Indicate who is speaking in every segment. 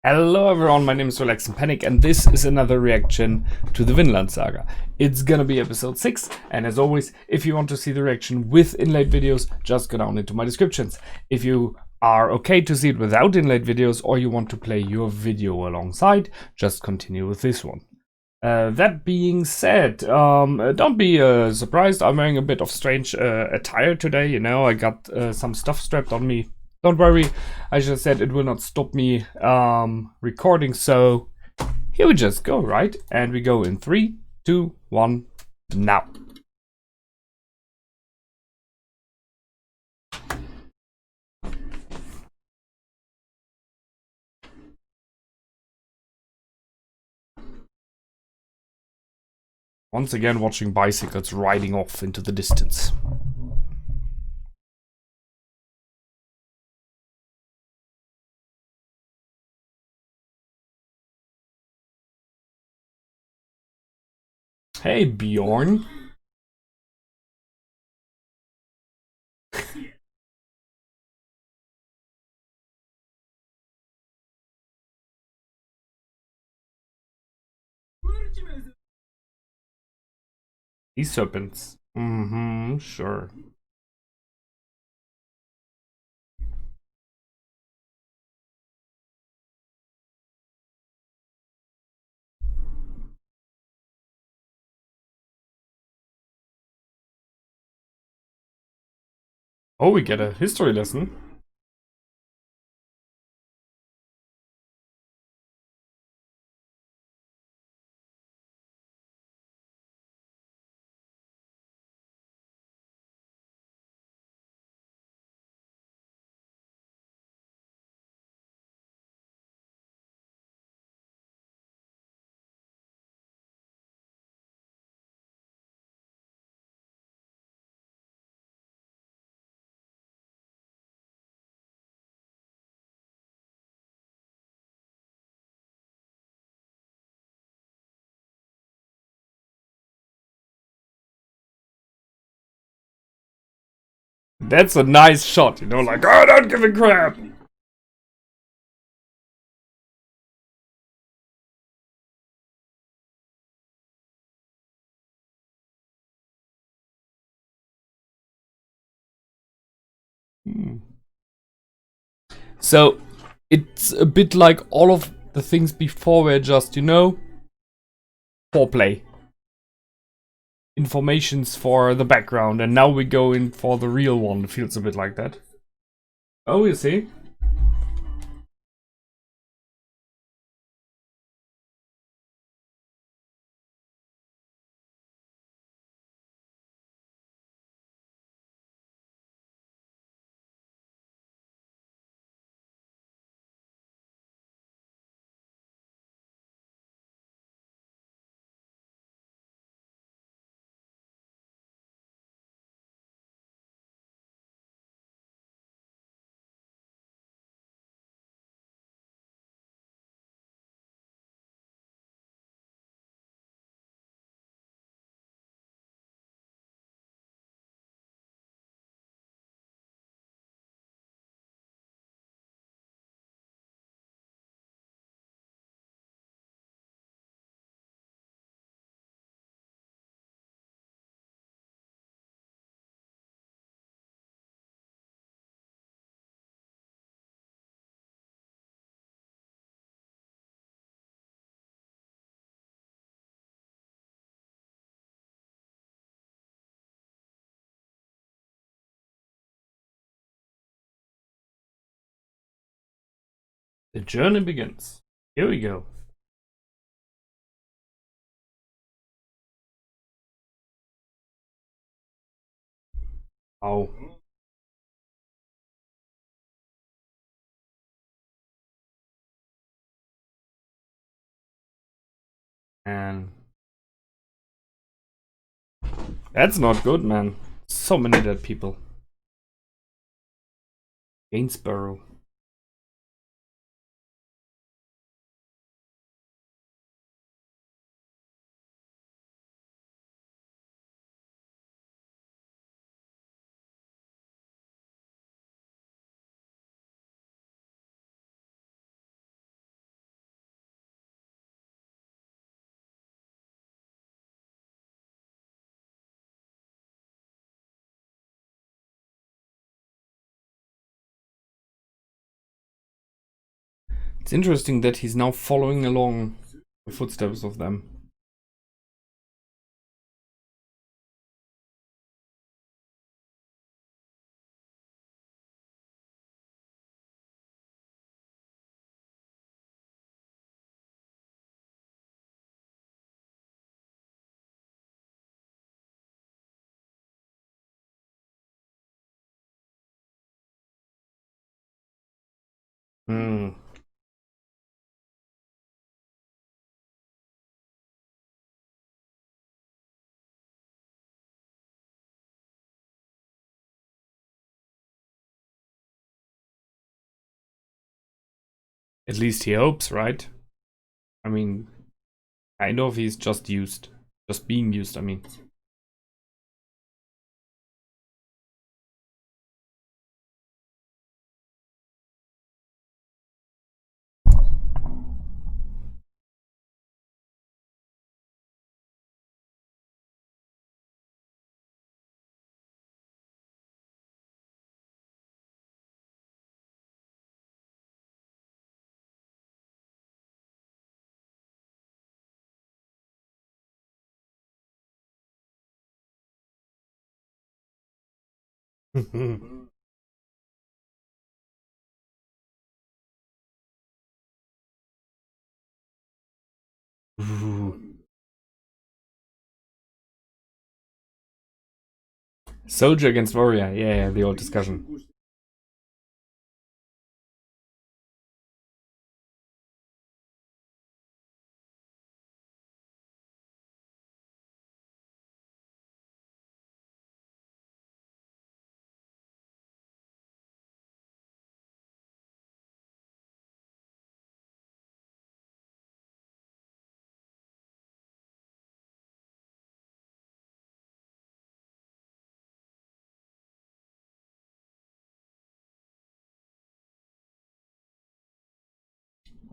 Speaker 1: Hello everyone, my name is Relax and Panic and this is another reaction to the Vinland Saga. It's gonna be episode 6, and as always, if you want to see the reaction with inlaid videos, just go down into my descriptions. If you are okay to see it without inlaid videos or you want to play your video alongside, just continue with this one. That being said, don't be surprised, I'm wearing a bit of strange attire today, you know, I got some stuff strapped on me. Don't worry, I just said it will not stop me recording, so here we just go, right? And we go in 3, 2, 1, now. Once again, watching bicycles riding off into the distance. Hey, Bjorn. These serpents. Mm-hmm, sure. Oh, we get a history lesson. That's a nice shot, you know, like, oh, don't give a crap. So, it's a bit like all of the things before were just, you know, foreplay. Informations for the background, and now we go in for the real one. It feels a bit like that. Oh, you see? The journey begins. Here we go. Oh. And that's not good, man. So many dead people. Gainsborough. It's interesting that he's now following along the footsteps of them. Hmm. At least he hopes, right? I mean, kind of, he's just used. Just being used, I mean. Soldier against warrior, yeah, the old discussion.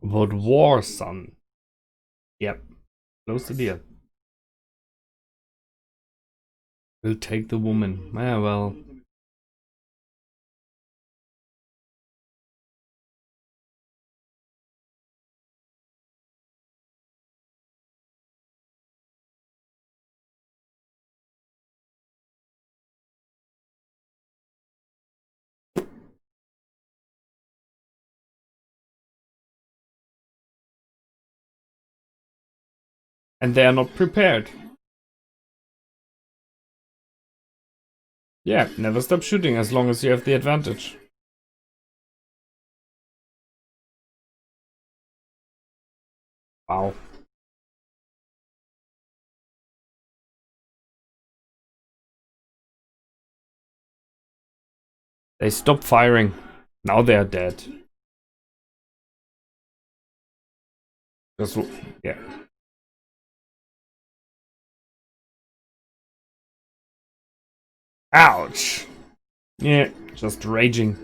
Speaker 1: About WarSon. Yep, close the deal. We'll take the woman. Ah, well. And they are not prepared. Yeah, never stop shooting as long as you have the advantage. Wow. They stopped firing. Now they are dead. Just, yeah. Ouch. Yeah, just raging.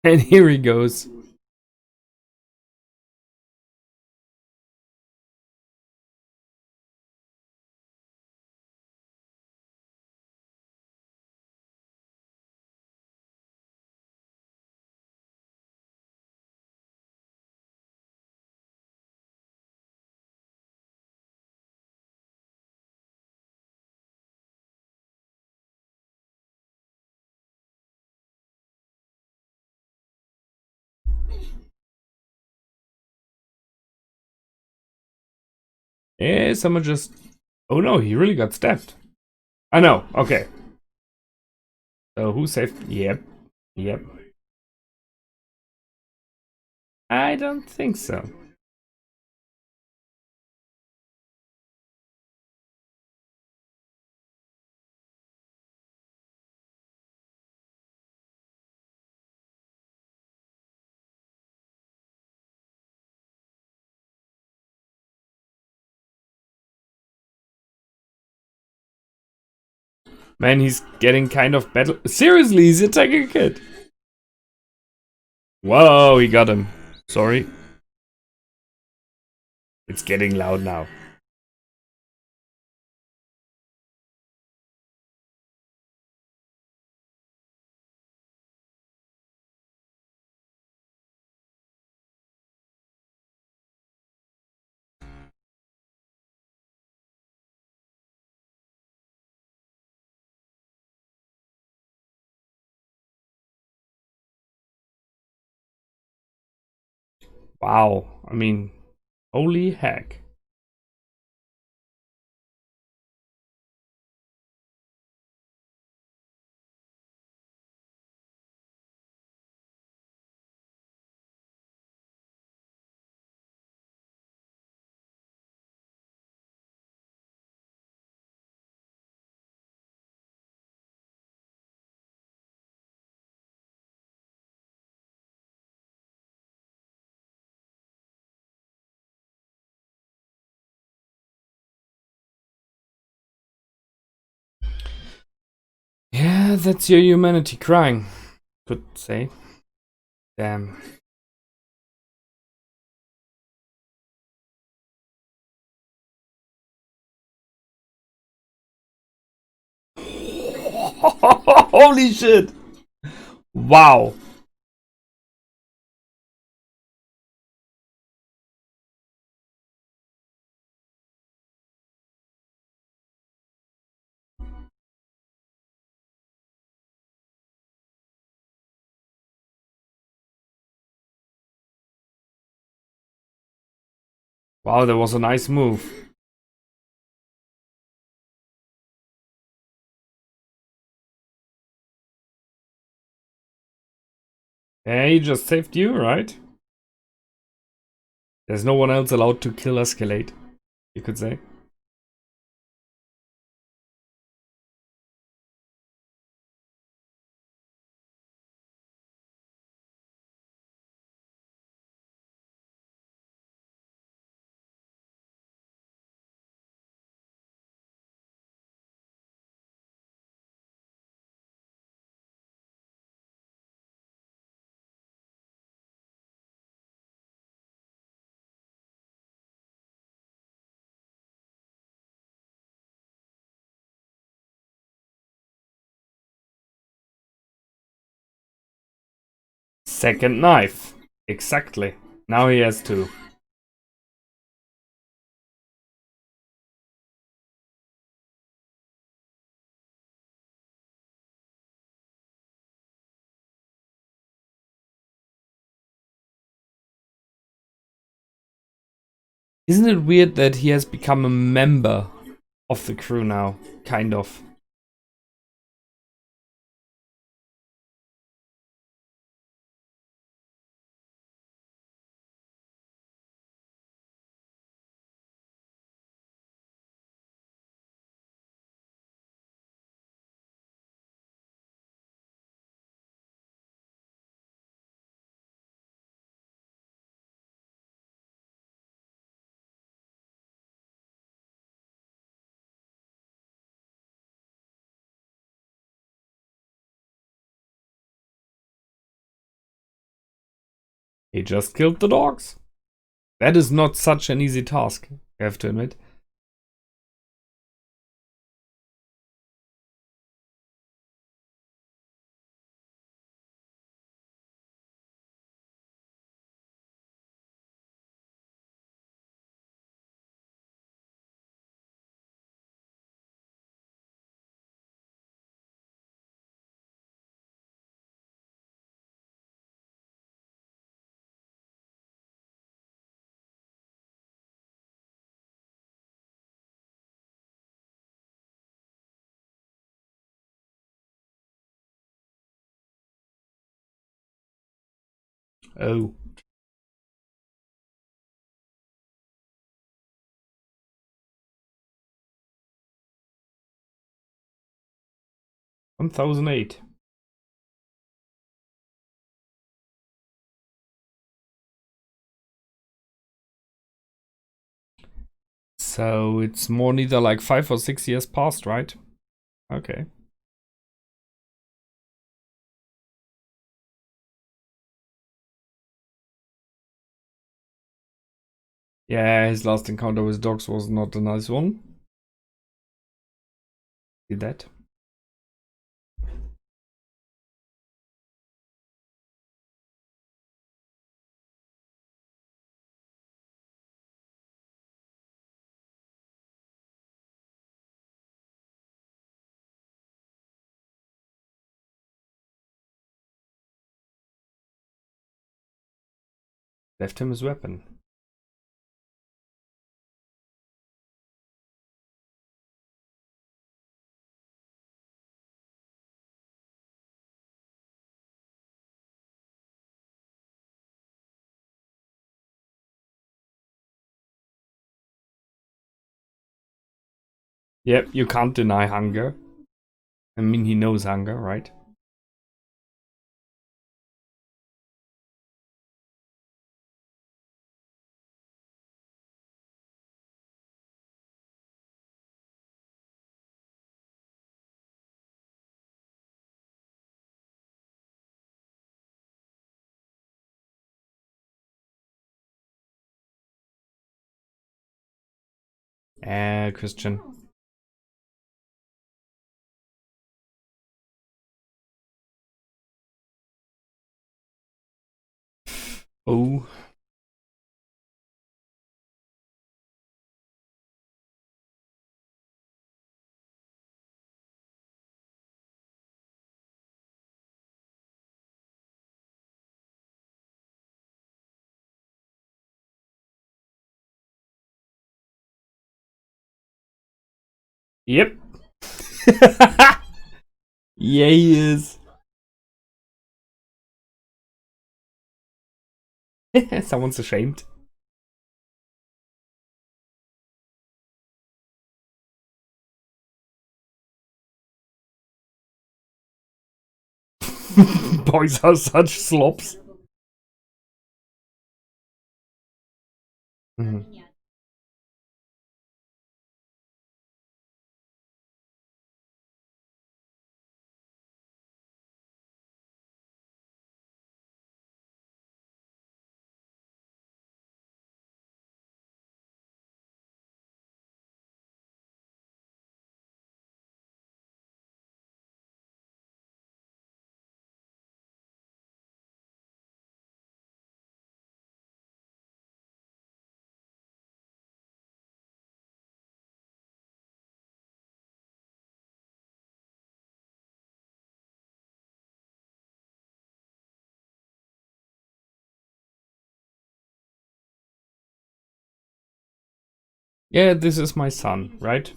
Speaker 1: And here he goes. Yeah, someone just... Oh no, he really got stabbed. I know, okay. So who saved... Yep. Yep. I don't think so. Man, he's getting kind of battle... Seriously, he's attacking a kid. Whoa, he got him. Sorry. It's getting loud now. Wow. I mean, holy heck. Yeah, that's your humanity crying, could say. Damn. Holy shit! Wow. Wow, that was a nice move. Yeah, he just saved you, right? There's no one else allowed to kill Escalate, you could say. Second knife. Exactly. Now he has two. Isn't it weird that he has become a member of the crew now? Kind of. He just killed the dogs. That is not such an easy task, I have to admit. Oh. 1008. So it's more neither like 5 or 6 years past, right? Okay. Yeah, his last encounter with dogs was not a nice one. See that? Left him his weapon. Yep, you can't deny hunger. I mean, he knows hunger, right? Christian. Oh. Yep. Yeah, he is. Someone's ashamed. Boys are such slobs. Mhm. Yeah, this is my son, right?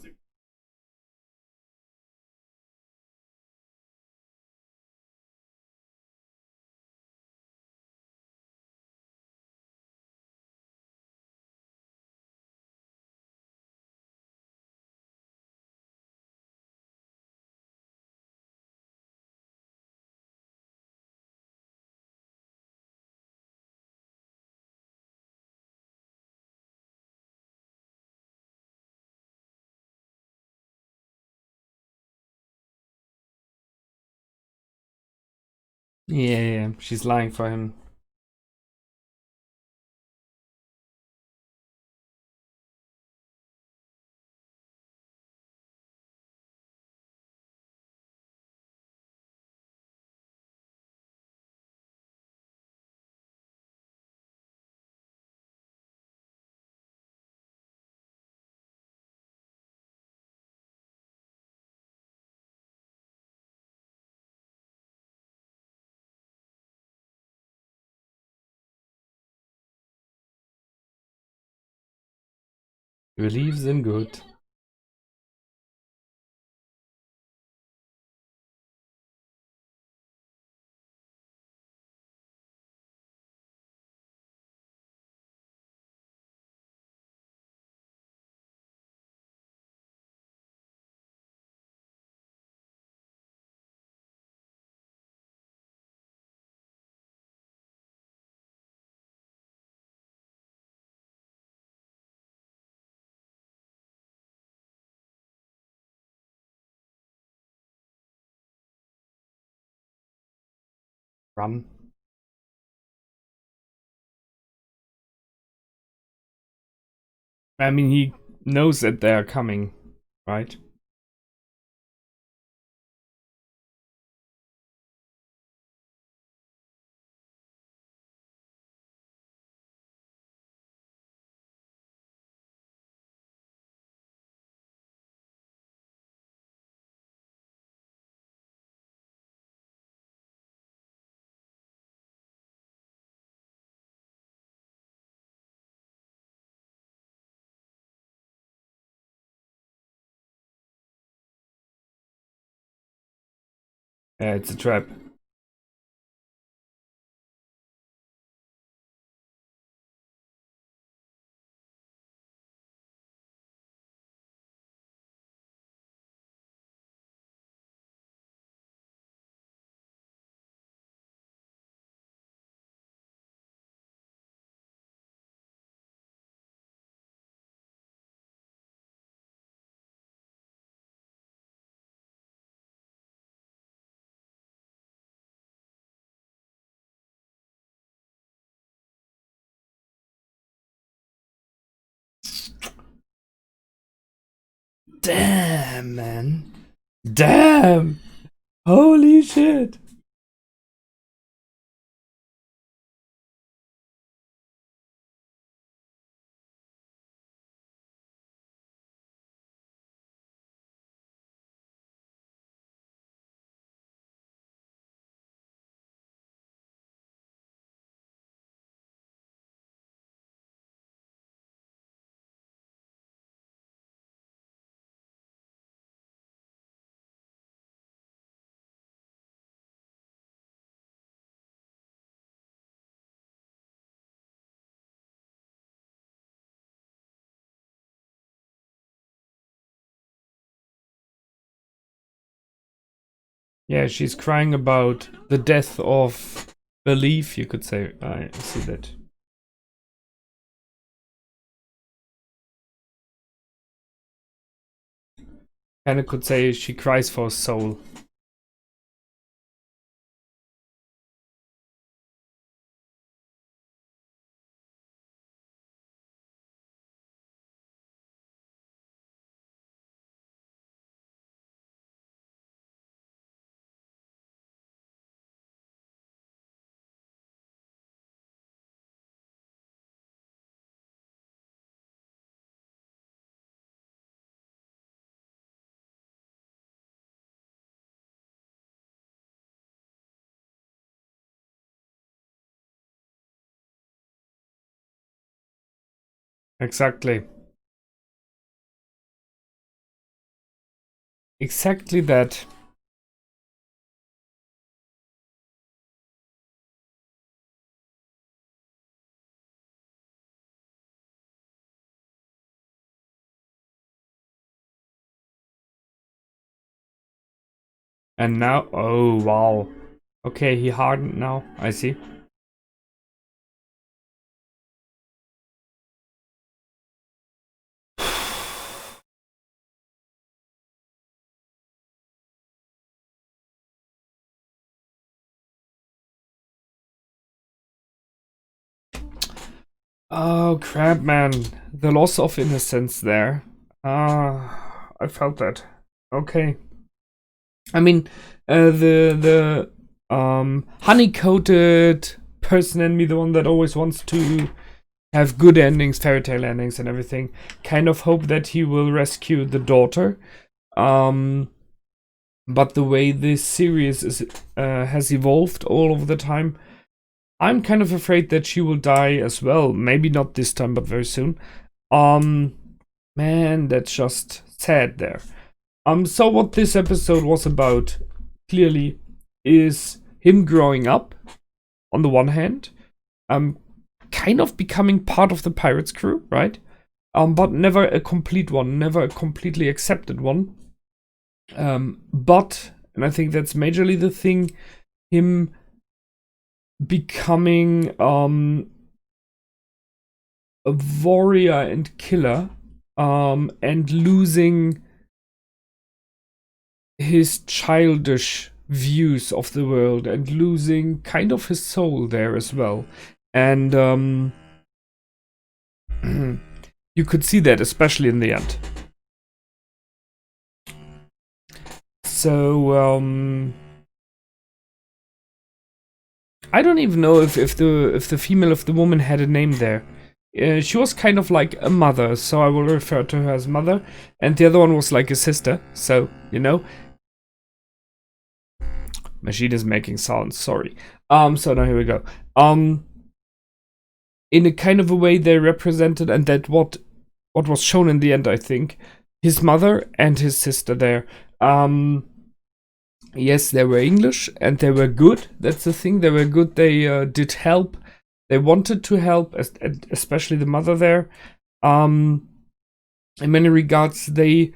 Speaker 1: Yeah, she's lying for him. Believes in good. Run. I mean, he knows that they are coming, right? Yeah, it's a trap. Damn, man. Damn. Holy shit. Yeah, she's crying about the death of belief, you could say. I see that. Kinda could say she cries for a soul. Exactly. Exactly that. And now, oh wow. Okay, he hardened now. I see. Oh crap, man. The loss of innocence there. Ah, I felt that. Okay. I mean, the honey-coated person in me, the one that always wants to have good endings, fairy tale endings and everything, kind of hope that he will rescue the daughter. But the way this series has evolved all over the time, I'm kind of afraid that she will die as well. Maybe not this time, but very soon. Man, that's just sad there. So what this episode was about, clearly, is him growing up, on the one hand, kind of becoming part of the pirates crew, right? But never a complete one, never a completely accepted one. But, and I think that's majorly the thing, him becoming a warrior and killer, and losing his childish views of the world and losing kind of his soul there as well. And you could see that especially in the end. So I don't even know if the female of the woman had a name there. She was kind of like a mother, so I will refer to her as mother, and the other one was like a sister, so you know. Machine is making sounds, sorry. So now here we go. In a kind of a way they represented, and that what was shown in the end, I think, his mother and his sister there. Yes, they were English and they were good. That's the thing. They were good. They did help. They wanted to help, especially the mother there. In many regards, they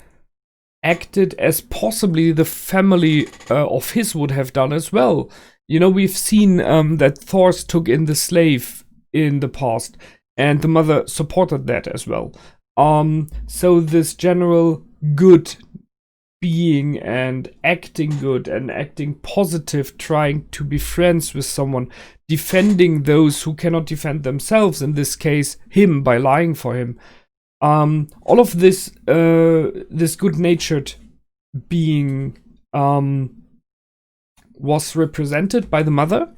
Speaker 1: acted as possibly the family of his would have done as well. You know, we've seen that Thors took in the slave in the past, and the mother supported that as well. So this general good being and acting good and acting positive, trying to be friends with someone, defending those who cannot defend themselves, in this case, him, by lying for him. All of this, this good-natured being was represented by the mother,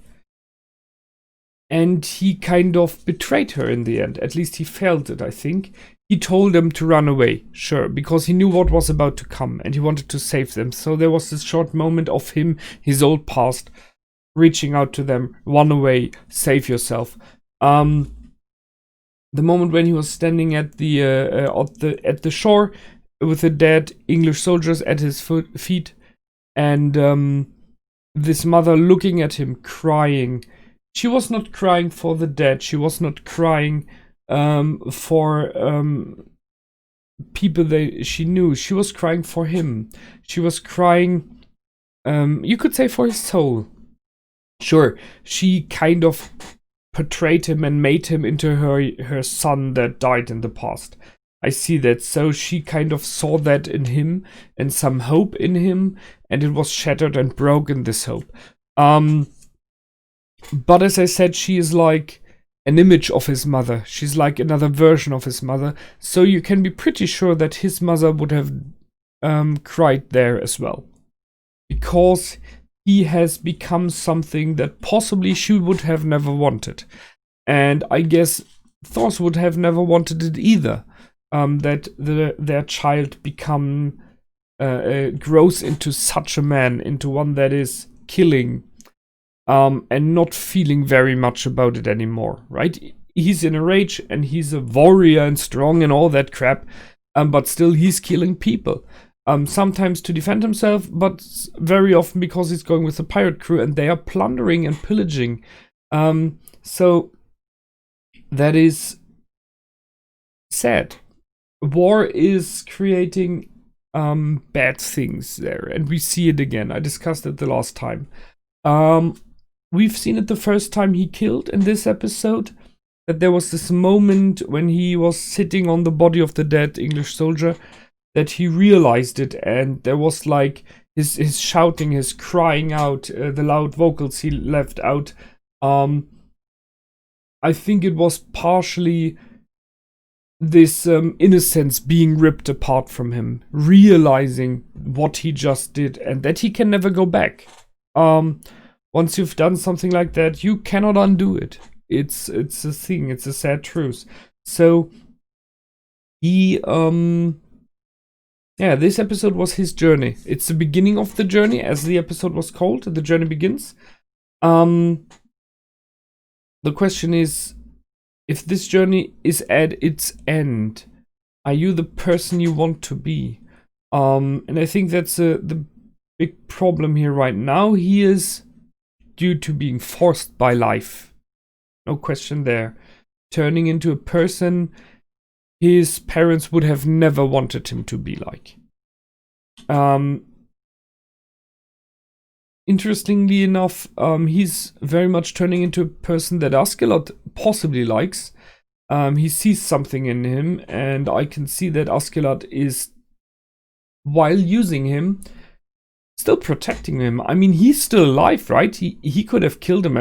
Speaker 1: and he kind of betrayed her in the end. At least he felt it, I think. He told them to run away, sure, because he knew what was about to come, and he wanted to save them. So there was this short moment of him, his old past, reaching out to them, run away, save yourself. The moment when he was standing at the shore with the dead English soldiers at his feet, and this mother looking at him, crying. She was not crying for the dead. She was not crying for people she knew. She was crying for him. She was crying, you could say, for his soul. Sure, she kind of portrayed him and made him into her son that died in the past. I see that. So she kind of saw that in him and some hope in him, and it was shattered and broken, this hope. But as I said, she is like an image of his mother. She's like another version of his mother. So you can be pretty sure that his mother would have cried there as well. Because he has become something that possibly she would have never wanted. And I guess Thors would have never wanted it either. That their child grows into such a man, into one that is killing, and not feeling very much about it anymore, right? He's in a rage and he's a warrior and strong and all that crap, but still he's killing people. Sometimes to defend himself, but very often because he's going with a pirate crew and they are plundering and pillaging. So that is sad. War is creating bad things there, and we see it again. I discussed it the last time. We've seen it the first time he killed in this episode, that there was this moment when he was sitting on the body of the dead English soldier, that he realized it, and there was like his shouting, his crying out, the loud vocals he left out. I think it was partially this innocence being ripped apart from him, realizing what he just did and that he can never go back. Once you've done something like that, you cannot undo it. It's a thing. It's a sad truth. So he this episode was his journey. It's the beginning of the journey, as the episode was called. The journey begins. The question is, if this journey is at its end, are you the person you want to be? And I think that's the big problem here right now. He is, due to being forced by life, no question there, turning into a person his parents would have never wanted him to be like. Interestingly enough, he's very much turning into a person that Askeladd possibly likes. He sees something in him, and I can see that Askeladd is, while using him, still protecting him. I mean, he's still alive, right? He could have killed him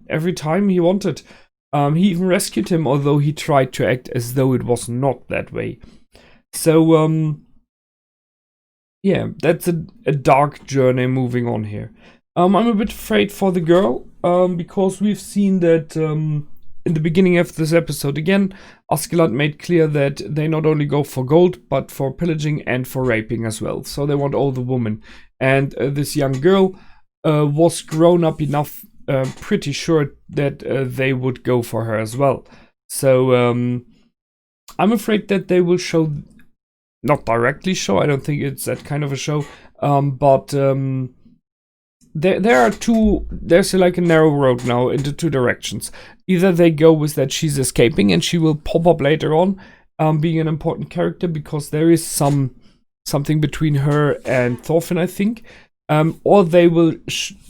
Speaker 1: every time he wanted. He even rescued him, although he tried to act as though it was not that way. So, yeah, that's a dark journey moving on here. I'm a bit afraid for the girl, because we've seen that in the beginning of this episode again, Askeladd made clear that they not only go for gold, but for pillaging and for raping as well. So they want all the women. And this young girl was grown up enough, pretty sure that they would go for her as well. So I'm afraid that they will show, not directly show, I don't think it's that kind of a show, but there are two. There's like a narrow road now into two directions. Either they go with that she's escaping and she will pop up later on, being an important character because there is something between her and Thorfinn, I think. Or they will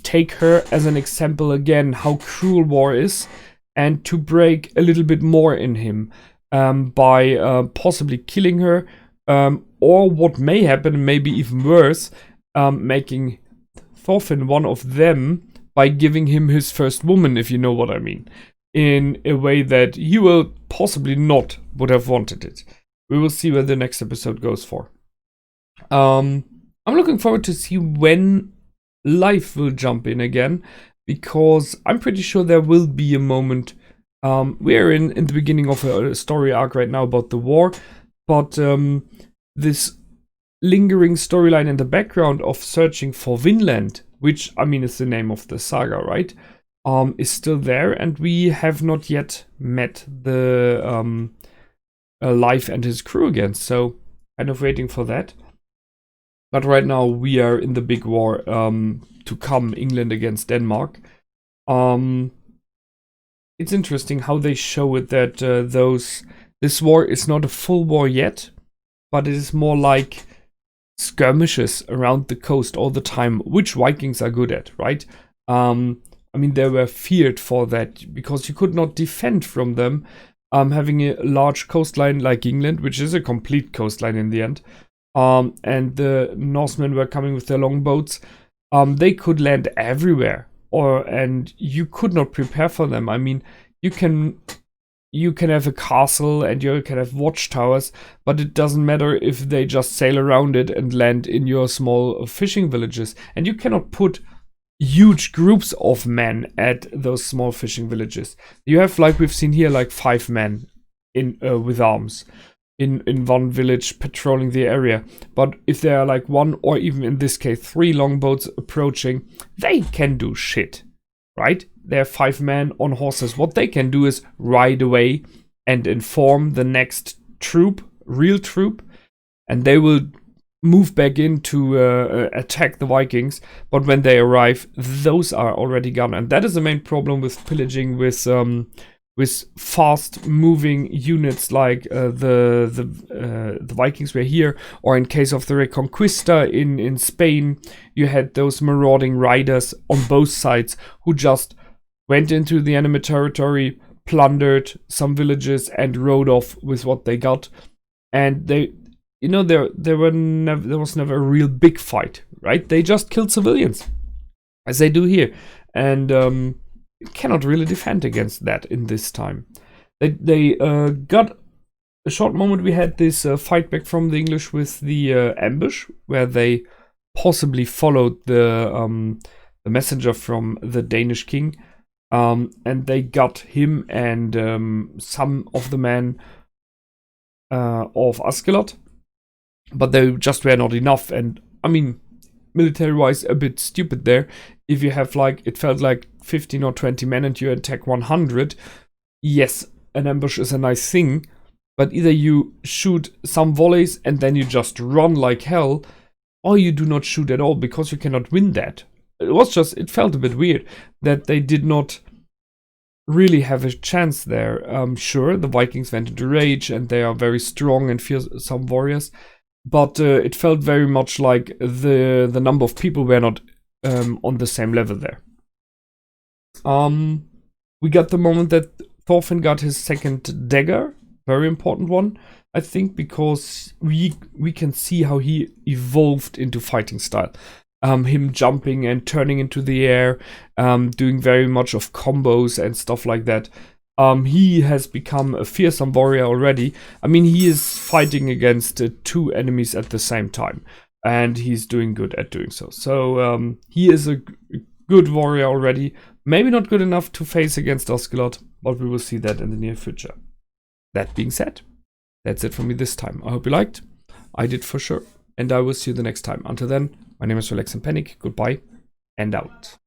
Speaker 1: take her as an example again how cruel war is, and to break a little bit more in him by possibly killing her, or what may happen, maybe even worse, making Thorfinn one of them by giving him his first woman, if you know what I mean, in a way that he will possibly not would have wanted it. We will see where the next episode goes for. I'm looking forward to see when life will jump in again, because I'm pretty sure there will be a moment. We're in the beginning of a story arc right now about the war, but this lingering storyline in the background of searching for Vinland, which, I mean, is the name of the saga, right? Is still there, and we have not yet met the Leif and his crew again, so kind of waiting for that. But right now we are in the big war to come, England against Denmark. It's interesting how they show it that this war is not a full war yet, but it is more like skirmishes around the coast all the time, which Vikings are good at, right? I mean, they were feared for that because you could not defend from them, having a large coastline like England, which is a complete coastline in the end. And the Norsemen were coming with their longboats. They could land everywhere, and you could not prepare for them. I mean, you can have a castle and you can have watchtowers, but it doesn't matter if they just sail around it and land in your small fishing villages. And you cannot put huge groups of men at those small fishing villages. You have, like we've seen here, like 5 men in with arms in one village patrolling the area. But if there are like 1, or even in this case 3 longboats approaching, they can do shit, right? They're 5 men on horses. What they can do is ride away and inform the next troop, real troop, and they will move back in to attack the Vikings. But when they arrive, those are already gone, and that is the main problem with pillaging with fast moving units like the Vikings were here, or in case of the Reconquista in Spain, you had those marauding riders on both sides who just went into the enemy territory, plundered some villages, and rode off with what they got. And they, you know, there was never a real big fight, right? They just killed civilians, as they do here, and you cannot really defend against that in this time. They got a short moment. We had this fight back from the English with the ambush, where they possibly followed the messenger from the Danish king, and they got him and some of the men of Askelot, but they just were not enough. And I mean, military-wise, a bit stupid there. If you have, like, it felt like 15 or 20 men and you attack 100, yes, an ambush is a nice thing, but either you shoot some volleys and then you just run like hell, or you do not shoot at all, because you cannot win that. It felt a bit weird that they did not really have a chance there. Sure, the Vikings went into rage and they are very strong and fearsome warriors, but it felt very much like the number of people were not on the same level there. We got the moment that Thorfinn got his second dagger, very important one, I think, because we can see how he evolved into fighting style. Him jumping and turning into the air, doing very much of combos and stuff like that. He has become a fearsome warrior already. I mean, he is fighting against 2 enemies at the same time, and he's doing good at doing so. So he is a good warrior already. Maybe not good enough to face against Askelot, but we will see that in the near future. That being said, that's it for me this time. I hope you liked. I did for sure, and I will see you the next time. Until then, my name is Relax and Panic. Goodbye and out.